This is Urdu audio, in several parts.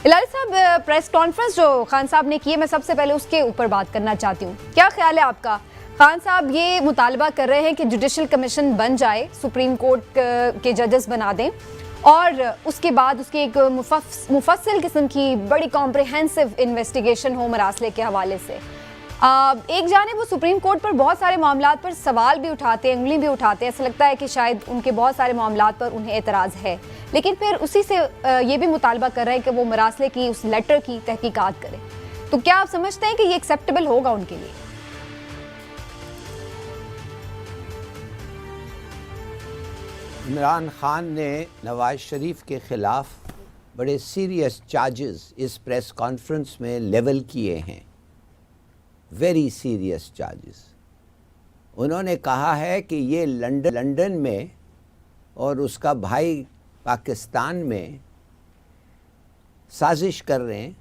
ہلالی صاحب، پریس کانفرنس جو خان صاحب نے کی ہے، میں سب سے پہلے اس کے اوپر بات کرنا چاہتی ہوں. کیا خیال ہے آپ کا؟ خان صاحب یہ مطالبہ کر رہے ہیں کہ جوڈیشل کمیشن بن جائے، سپریم کورٹ کے ججز بنا دیں، اور اس کے بعد اس کی ایک مفصل قسم کی بڑی کمپریہنسو انویسٹیگیشن ہو مراسلے کے حوالے سے. ایک جانب وہ سپریم کورٹ پر بہت سارے معاملات پر سوال بھی اٹھاتے ہیں، انگلی بھی اٹھاتے ہیں، ایسا لگتا ہے کہ شاید ان کے بہت سارے معاملات پر انہیں اعتراض ہے، لیکن پھر اسی سے یہ بھی مطالبہ کر رہے ہیں کہ وہ مراسلے کی اس لیٹر کی تحقیقات کریں. تو کیا آپ سمجھتے ہیں کہ یہ ایکسیپٹیبل ہوگا ان کے لیے؟ عمران خان نے نواز شریف کے خلاف بڑے سیریس چارجز اس پریس کانفرنس میں لیول کیے ہیں، ویری سیریس چارجز. انہوں نے کہا ہے کہ یہ لندن میں اور اس کا بھائی پاکستان میں سازش کر رہے ہیں،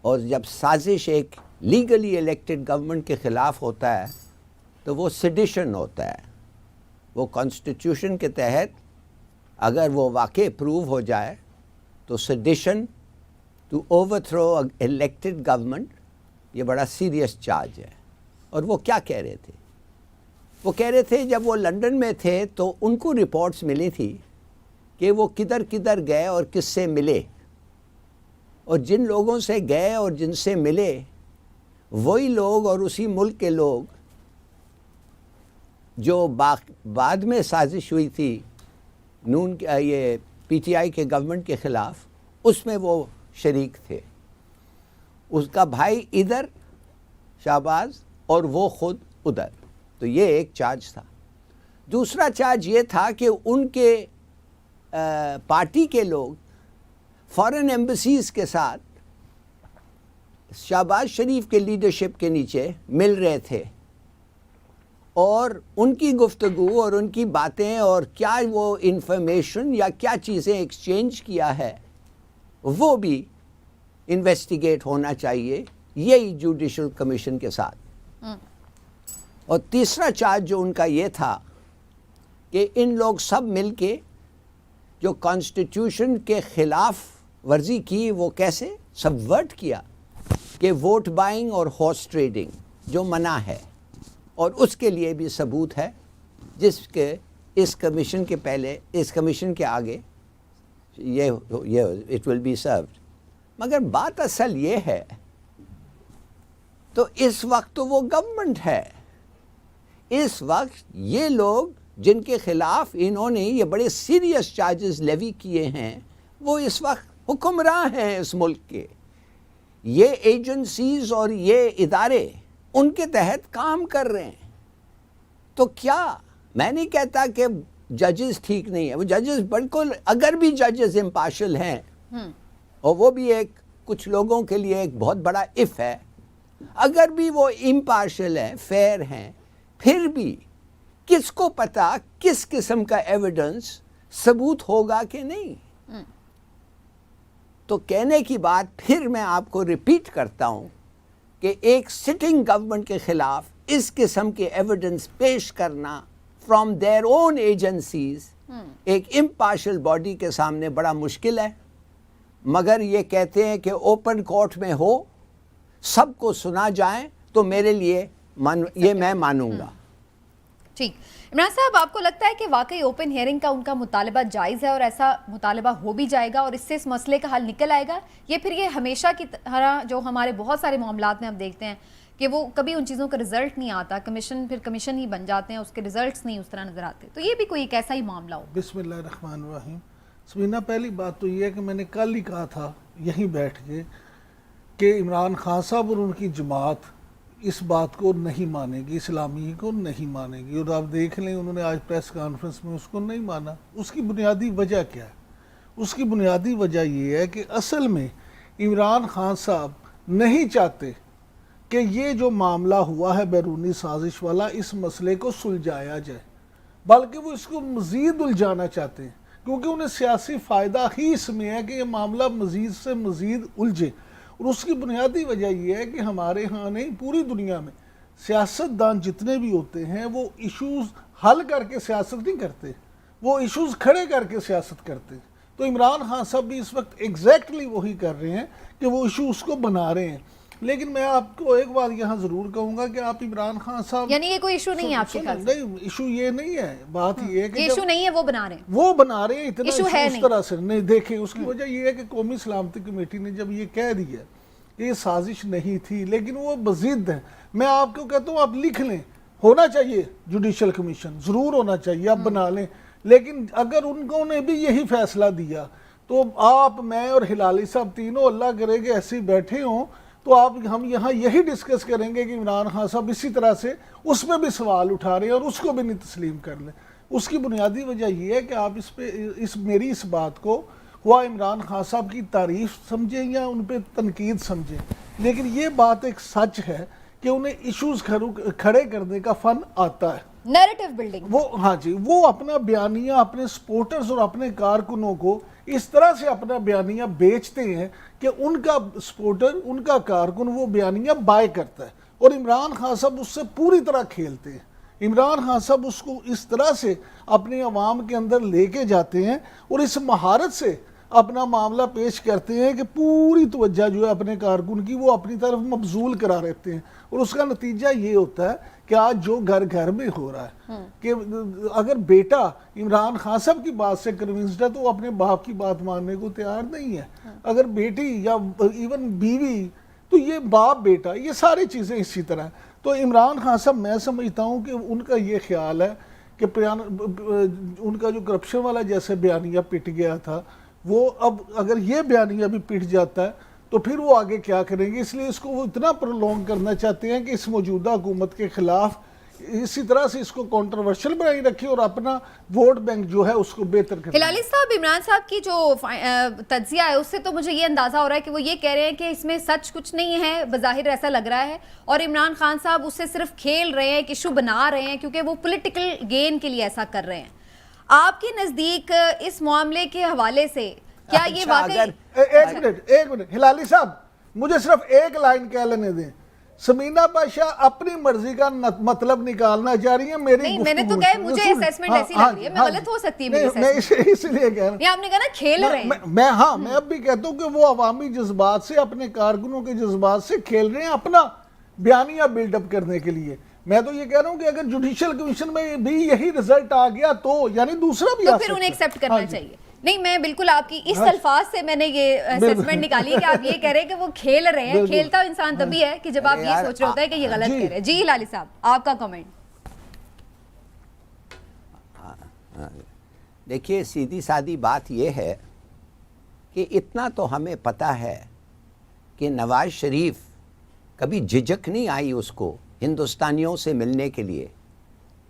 اور جب سازش ایک لیگلی الیکٹڈ گورنمنٹ کے خلاف ہوتا ہے تو وہ سیڈیشن ہوتا ہے. وہ کانسٹیٹیوشن کے تحت اگر وہ واقع پروو ہو جائے تو sedition to overthrow elected government یہ بڑا سیریس چارج ہے. اور وہ کیا کہہ رہے تھے؟ وہ کہہ رہے تھے جب وہ لندن میں تھے تو ان کو رپورٹس ملی تھی کہ وہ کدھر کدھر گئے اور کس سے ملے، اور جن لوگوں سے گئے اور جن سے ملے وہی لوگ اور اسی ملک کے لوگ جو بعد میں سازش ہوئی تھی یہ پی ٹی آئی کے گورنمنٹ کے خلاف، اس میں وہ شریک تھے. اس کا بھائی ادھر شہباز اور وہ خود ادھر. تو یہ ایک چارج تھا. دوسرا چارج یہ تھا کہ ان کے پارٹی کے لوگ فارن ایمبیسیز کے ساتھ شہباز شریف کے لیڈرشپ کے نیچے مل رہے تھے، اور ان کی گفتگو اور ان کی باتیں اور کیا وہ انفارمیشن یا کیا چیزیں ایکسچینج کیا ہے وہ بھی انویسٹیگیٹ ہونا چاہیے یہی جوڈیشل کمیشن کے ساتھ. اور تیسرا چارج جو ان کا یہ تھا کہ ان لوگ سب مل کے جو کانسٹیٹیوشن کے خلاف ورزی کی وہ کیسے سبورٹ کیا، کہ ووٹ بائنگ اور ہارس ٹریڈنگ جو منع ہے، اور اس کے لیے بھی ثبوت ہے جس کے اس کمیشن کے پہلے، اس کمیشن کے آگے یہ اٹ ول بی سروڈ. مگر بات اصل یہ ہے تو اس وقت تو وہ گورنمنٹ ہے، اس وقت یہ لوگ جن کے خلاف انہوں نے یہ بڑے سیریس چارجز لیوی کیے ہیں وہ اس وقت حکمراں ہیں اس ملک کے. یہ ایجنسیز اور یہ ادارے ان کے تحت کام کر رہے ہیں. تو کیا میں نہیں کہتا کہ ججز ٹھیک نہیں ہیں، وہ ججز بالکل، اگر بھی ججز امپارشل ہیں، اور وہ بھی ایک کچھ لوگوں کے لیے ایک بہت بڑا اف ہے، اگر بھی وہ امپارشل ہیں، فیئر ہیں، پھر بھی کس کو پتا کس قسم کا ایویڈنس ثبوت ہوگا کہ نہیں. تو کہنے کی بات پھر میں آپ کو ریپیٹ کرتا ہوں کہ ایک سٹنگ گورنمنٹ کے خلاف اس قسم کے ایویڈنس پیش کرنا فرام دیئر اون ایجنسیز ایک امپارشل باڈی کے سامنے بڑا مشکل ہے. مگر یہ کہتے ہیں کہ اوپن کورٹ میں ہو، سب کو سنا جائے تو میرے لیے یہ میں مانوں گا. ٹھیک. عمران صاحب، آپ کو لگتا ہے کہ واقعی اوپن ہیئرنگ کا ان کا مطالبہ جائز ہے اور ایسا مطالبہ ہو بھی جائے گا اور اس سے اس مسئلے کا حل نکل آئے گا، یہ پھر یہ ہمیشہ کی طرح جو ہمارے بہت سارے معاملات میں ہم دیکھتے ہیں کہ وہ کبھی ان چیزوں کا رزلٹ نہیں آتا، کمیشن ہی بن جاتے ہیں، اس کے رزلٹس نہیں اس طرح نظر آتے، تو یہ بھی کوئی ایک ایسا ہی معاملہ ہو؟ بسم اللہ الرحمن الرحیم. سبینہ، پہلی بات تو یہ ہے کہ میں نے کل ہی کہا تھا یہیں بیٹھ کے کہ عمران خان صاحب اور ان کی جماعت اس بات کو نہیں مانے گی، اسلامی کو نہیں مانے گی، اور آپ دیکھ لیں انہوں نے آج پریس کانفرنس میں اس کو نہیں مانا. اس کی بنیادی وجہ کیا ہے؟ اس کی بنیادی وجہ یہ ہے کہ اصل میں عمران خان صاحب نہیں چاہتے کہ یہ جو معاملہ ہوا ہے بیرونی سازش والا، اس مسئلے کو سلجھایا جائے، بلکہ وہ اس کو مزید الجھانا چاہتے ہیں، کیونکہ انہیں سیاسی فائدہ ہی اس میں ہے کہ یہ معاملہ مزید سے مزید الجھے. اور اس کی بنیادی وجہ یہ ہے کہ ہمارے ہاں نہیں، پوری دنیا میں سیاستدان جتنے بھی ہوتے ہیں وہ ایشوز حل کر کے سیاست نہیں کرتے، وہ ایشوز کھڑے کر کے سیاست کرتے ہیں. تو عمران خان صاحب بھی اس وقت ایگزیکٹلی وہی کر رہے ہیں کہ وہ ایشو اس کو بنا رہے ہیں. لیکن میں آپ کو ایک بات یہاں ضرور کہوں گا کہ آپ عمران خان صاحب یعنی یہ کوئی ایشو نہیں ہے آپ کے خیال سے؟ نہیں, ایشو یہ نہیں ہے. بات یہ ہے کہ ایشو نہیں ہے, وہ بنا رہے ہیں, وہ بنا رہے ہیں اتنا ایشو ہے اس طرح سے نہیں. دیکھیں اس کی وجہ یہ ہے کہ قومی سلامتی کمیٹی نے جب یہ کہہ دیا کہ یہ سازش نہیں تھی, لیکن وہ بضد ہیں. میں آپ کو کہتا ہوں آپ لکھ لیں, ہونا چاہیے جوڈیشل کمیشن, ضرور ہونا چاہیے, آپ بنا لیں. لیکن اگر انہوں نے بھی یہی فیصلہ دیا تو آپ, میں اور ہلالی صاحب تینوں اللہ کرے کہ ایسے ہی بیٹھے ہوں تو ہم یہاں یہی ڈسکس کریں گے کہ عمران خان صاحب اسی طرح سے اس پہ بھی سوال اٹھا رہے ہیں اور اس کو بھی نہیں تسلیم کر لیں. اس کی بنیادی وجہ یہ ہے کہ آپ میری اس بات کو ہوا عمران خان صاحب کی تعریف سمجھیں یا ان پہ تنقید سمجھیں, لیکن یہ بات ایک سچ ہے کہ انہیں ایشوز کھڑے کرنے کا فن آتا ہے, نیریٹو بلڈنگ. وہ ہاں جی, وہ اپنا بیانیہ اپنے سپورٹرز اور اپنے کارکنوں کو اس طرح سے اپنا بیانیہ بیچتے ہیں کہ ان کا سپورٹر, ان کا کارکن وہ بیانیہ بائے کرتا ہے, اور عمران خان صاحب اس سے پوری طرح کھیلتے ہیں. عمران خان صاحب اس کو اس طرح سے اپنے عوام کے اندر لے کے جاتے ہیں اور اس مہارت سے اپنا معاملہ پیش کرتے ہیں کہ پوری توجہ جو ہے اپنے کارکن کی وہ اپنی طرف مبذول کرا رہتے ہیں. اور اس کا نتیجہ یہ ہوتا ہے کہ آج جو گھر میں ہو رہا ہے کہ اگر بیٹا عمران خان صاحب کی بات سے کنونسڈ ہے تو وہ اپنے باپ کی بات ماننے کو تیار نہیں ہے. اگر بیٹی یا ایون بیوی, تو یہ باپ بیٹا, یہ ساری چیزیں اسی طرح. تو عمران خان صاحب میں سمجھتا ہوں کہ ان کا یہ خیال ہے کہ ان کا جو کرپشن والا جیسے بیانیہ پٹ گیا تھا, وہ اب اگر یہ بیانیہ بھی پٹ جاتا ہے تو پھر وہ آگے کیا کریں گے. اس لیے اس کو وہ اتنا پرولونگ کرنا چاہتے ہیں کہ اس موجودہ حکومت کے خلاف اسی طرح سے اس کو کانٹروورشل بنائی رکھے اور اپنا ووٹ بینک جو ہے اس کو بہتر کرے. ہلالی صاحب, عمران صاحب کی جو تجزیہ ہے اس سے تو مجھے یہ اندازہ ہو رہا ہے کہ وہ یہ کہہ رہے ہیں کہ اس میں سچ کچھ نہیں ہے, بظاہر ایسا لگ رہا ہے, اور عمران خان صاحب اس سے صرف کھیل رہے ہیں, ایک ایشو بنا رہے ہیں کیونکہ وہ پولیٹیکل گین کے لیے ایسا کر رہے ہیں. آپ کے نزدیک اس معاملے کے حوالے سے کیا یہ واقعی؟ ایک منٹ ہلالی صاحب, مجھے صرف ایک لائن کہہ لینے دیں. سمینہ پاشا اپنی مرضی کا مطلب نکالنا چاہ رہی ہیں میری نہیں, میں نے تو کہا مجھے اسیسمنٹ ایسی لگ رہی ہے, میں غلط ہو سکتی ہے میری اسیسمنٹ, اس لیے کہہ رہا ہوں. آپ نے کہا نا کھیل رہے ہیں. میں اب بھی کہتا ہوں کہ وہ عوامی جذبات سے, اپنے کارکنوں کے جذبات سے کھیل رہے ہیں اپنا بیانیہ بلڈ اپ کرنے کے لیے. میں تو یہ کہہ رہا ہوں کہ اگر جوڈیشل کمیشن میں بھی یہی رزلٹ آ گیا تو یعنی دوسرا بھی تو پھر انہیں ایکسیپٹ کرنا چاہیے. نہیں, میں بالکل آپ کی اس الفاظ سے میں نے یہ اسیسمنٹ نکالی کہ آپ یہ کہہ رہے ہیں کہ وہ کھیل رہے ہیں. کھیلتا انسان تبھی ہے کہ جب آپ یہ سوچ رہے ہوتا ہے کہ یہ غلط کہہ رہے ہیں. جی ہلالی صاحب, آپ کا کمنٹ. دیکھیے, سیدھی سادی بات یہ ہے کہ اتنا تو ہمیں پتہ ہے کہ نواز شریف کبھی جھجک نہیں آئی اس کو ہندوستانیوں سے ملنے کے لیے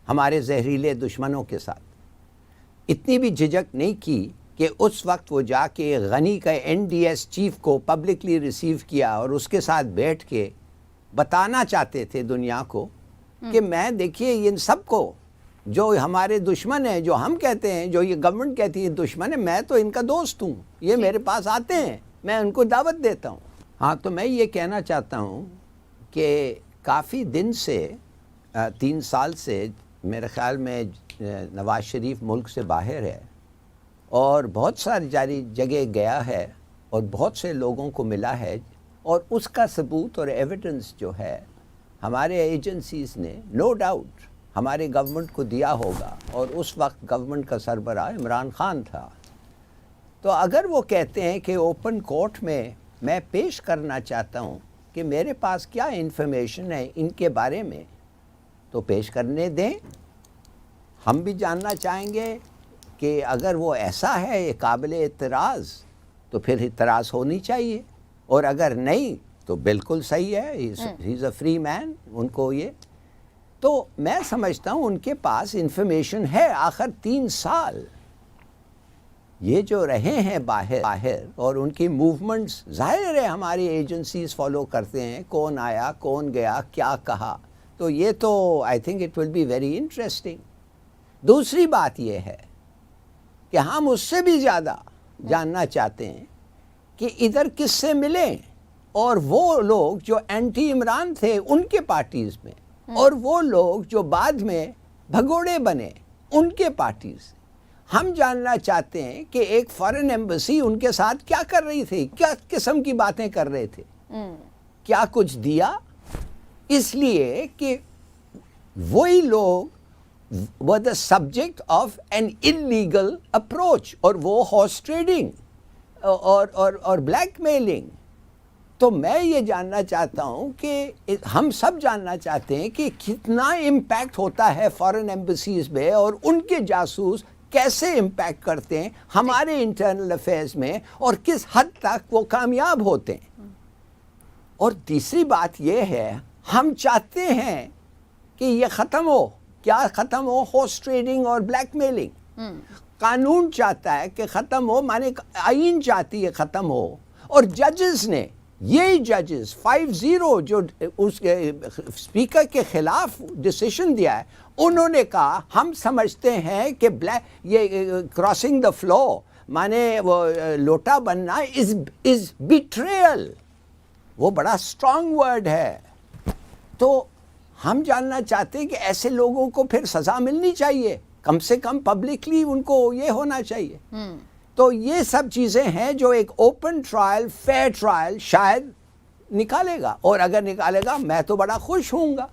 ہمارے زہریلے دشمنوں کے ساتھ. اتنی بھی جھجک نہیں کی کہ اس وقت وہ جا کے غنی کا NDS چیف کو پبلکلی ریسیو کیا اور اس کے ساتھ بیٹھ کے بتانا چاہتے تھے دنیا کو کہ میں دیکھیے ان سب کو جو ہمارے دشمن ہیں, جو ہم کہتے ہیں, جو یہ گورنمنٹ کہتی ہے دشمن ہے, میں تو ان کا دوست ہوں, یہ میرے پاس آتے ہیں, میں ان کو دعوت دیتا ہوں. ہاں, تو میں یہ کہنا چاہتا ہوں کہ کافی دن سے 3 سال سے میرے خیال میں نواز شریف ملک سے باہر ہے اور بہت ساری جگہ گیا ہے اور بہت سے لوگوں کو ملا ہے, اور اس کا ثبوت اور ایویڈنس جو ہے ہمارے ایجنسیز نے نو ڈاؤٹ ہمارے گورنمنٹ کو دیا ہوگا, اور اس وقت گورنمنٹ کا سربراہ عمران خان تھا. تو اگر وہ کہتے ہیں کہ اوپن کورٹ میں پیش کرنا چاہتا ہوں کہ میرے پاس کیا انفارمیشن ہے ان کے بارے میں, تو پیش کرنے دیں. ہم بھی جاننا چاہیں گے کہ اگر وہ ایسا ہے قابل اعتراض تو پھر اعتراض ہونی چاہیے, اور اگر نہیں تو بالکل صحیح ہے, ہی از اے فری مین. ان کو یہ تو میں سمجھتا ہوں ان کے پاس انفارمیشن ہے. آخر 3 سال یہ جو رہے ہیں باہر اور ان کی موومنٹس ظاہر ہے ہماری ایجنسیز فالو کرتے ہیں, کون آیا کون گیا کیا کہا, تو یہ تو I think it will be very interesting. دوسری بات یہ ہے کہ ہم اس سے بھی زیادہ جاننا چاہتے ہیں کہ ادھر کس سے ملیں, اور وہ لوگ جو اینٹی عمران تھے ان کے پارٹیز میں, اور وہ لوگ جو بعد میں بھگوڑے بنے ان کے پارٹیز. ہم جاننا چاہتے ہیں کہ ایک فارن ایمبیسی ان کے ساتھ کیا کر رہی تھی, کیا قسم کی باتیں کر رہے تھے, کیا کچھ دیا. اس لیے کہ وہی لوگ were the subject of an illegal approach, اور وہ ہارس ٹریڈنگ اور بلیک میلنگ. تو میں یہ جاننا چاہتا ہوں کہ ہم سب جاننا چاہتے ہیں کہ کتنا امپیکٹ ہوتا ہے فارن ایمبیسیز میں, اور ان کے جاسوس کیسے امپیکٹ کرتے ہیں ہمارے انٹرنل افیئرز میں, اور کس حد تک وہ کامیاب ہوتے ہیں. اور تیسری بات یہ ہے, ہم چاہتے ہیں کہ یہ ختم ہو. کیا ختم ہو؟ ہارس ٹریڈنگ اور بلیک میلنگ. قانون چاہتا ہے کہ ختم ہو, مانے آئین چاہتی ہے ختم ہو. اور ججز نے, یہی ججز 5-0 جو اس اسپیکر کے خلاف ڈیسیشن دیا ہے, انہوں نے کہا ہم سمجھتے ہیں کہ یہ کراسنگ دا فلو مانے وہ لوٹا بننا از بیٹریل. وہ بڑا اسٹرانگ ورڈ ہے. تو ہم جاننا چاہتے ہیں کہ ایسے لوگوں کو پھر سزا ملنی چاہیے, کم سے کم پبلکلی ان کو یہ ہونا چاہیے. تو یہ سب چیزیں ہیں جو ایک اوپن ٹرائل, فیئر ٹرائل شاید نکالے گا, اور اگر نکالے گا میں تو بڑا خوش ہوں گا.